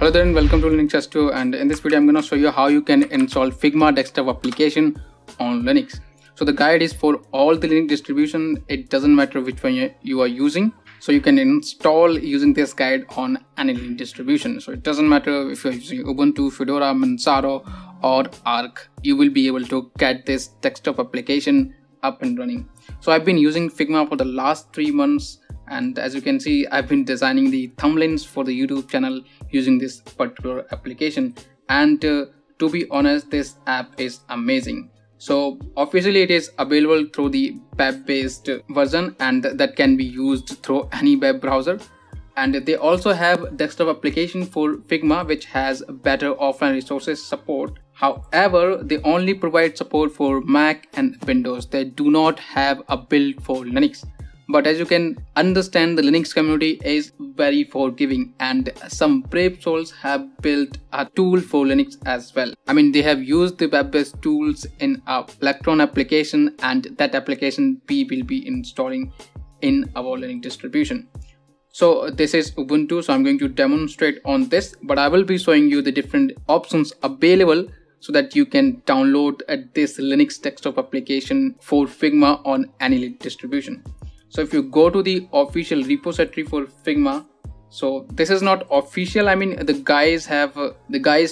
Hello there and welcome to Linux 2, and in this video I'm going to show you how you can install Figma desktop application on Linux. So the guide is for all the Linux distribution. It doesn't matter which one you are using. So you can install using this guide on any Linux distribution. So it doesn't matter if you're using Ubuntu, Fedora, Manjaro or Arc. You will be able to get this desktop application up and running. So I've been using Figma for the last 3 months. And as you can see, I've been designing the thumbnails for the YouTube channel using this particular application. And to be honest, this app is amazing. So officially it is available through the web-based version, and that can be used through any web browser. And they also have desktop application for Figma, which has better offline resources support. However, they only provide support for Mac and Windows. They do not have a build for Linux. But as you can understand, the Linux community is very forgiving, and some brave souls have built a tool for Linux as well. I mean, they have used the web-based tools in a Electron application, and that application we will be installing in our Linux distribution. So this is Ubuntu, so I'm going to demonstrate on this, but I will be showing you the different options available so that you can download this Linux desktop application for Figma on any Linux distribution. So if you go to the official repository for Figma, so this is not official. I mean, the guys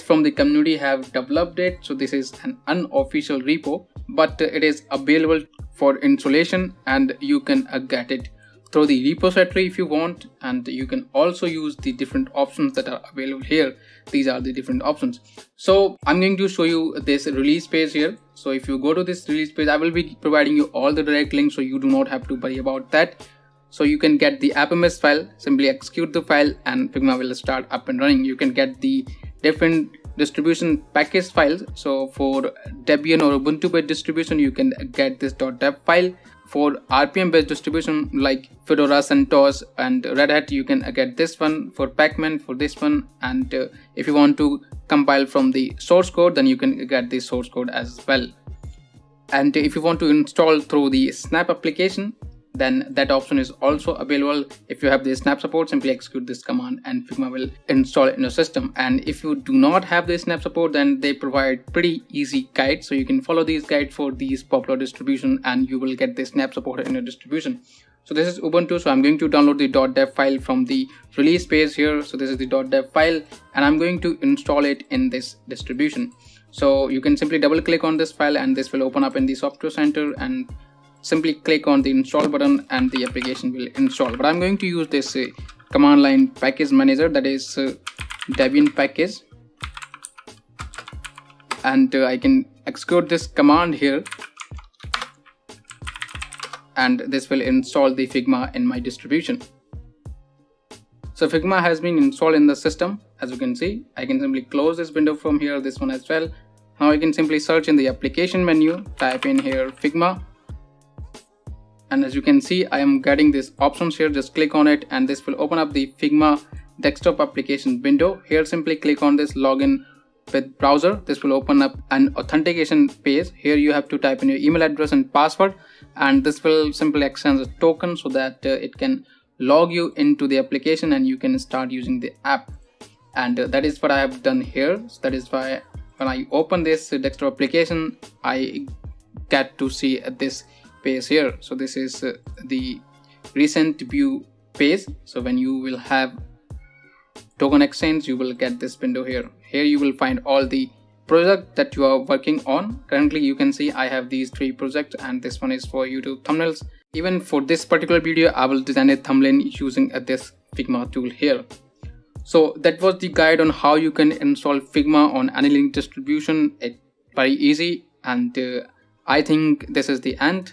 from the community have developed it. So this is an unofficial repo, but it is available for installation, and you can get it through the repository if you want. And you can also use the different options that are available here. These are the different options. So I'm going to show you this release page here. So if you go to this release page, I will be providing you all the direct links, so you do not have to worry about that. So you can get the app.ms file, simply execute the file, and Figma will start up and running. You can get the different distribution package files. So for Debian or Ubuntu based distribution, you can get this .deb file. For RPM based distribution like Fedora, CentOS and Red Hat, you can get this one. For Pacman, for this one. And if you want to compile from the source code, then you can get the source code as well. And if you want to install through the Snap application, then that option is also available. If you have the Snap support, simply execute this command and Figma will install it in your system. And if you do not have the Snap support, then they provide pretty easy guides. So you can follow these guides for these popular distribution, and you will get the Snap support in your distribution. So this is Ubuntu. So I'm going to download the .deb file from the release page here. So this is the .deb file, and I'm going to install it in this distribution. So you can simply double click on this file, and this will open up in the software center, and simply click on the install button and the application will install. But I'm going to use this command line package manager, that is Debian package, and I can execute this command here, and this will install the Figma in my distribution. So Figma has been installed in the system. As you can see, I can simply close this window from here, this one as well. Now I can simply search in the application menu, type in here Figma. And as you can see, I am getting these options here. Just click on it, and this will open up the Figma desktop application window. Here simply click on this login with browser. This will open up an authentication page. Here you have to type in your email address and password, and this will simply exchange a token so that it can log you into the application and you can start using the app. And that is what I have done here. So that is why when I open this desktop application, I get to see this page here. So this is the recent view page. So when you will have token exchange, you will get this window here. Here you will find all the projects that you are working on. Currently you can see I have these 3 projects, and this one is for YouTube thumbnails. Even for this particular video, I will design a thumbnail using this Figma tool here. So that was the guide on how you can install Figma on any Linux distribution. It's very easy, and I think this is the end.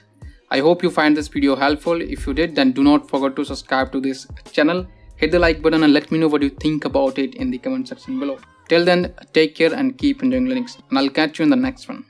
I hope you find this video helpful. If you did, then do not forget to subscribe to this channel. Hit the like button and let me know what you think about it in the comment section below. Till then, take care and keep enjoying Linux, and I'll catch you in the next one.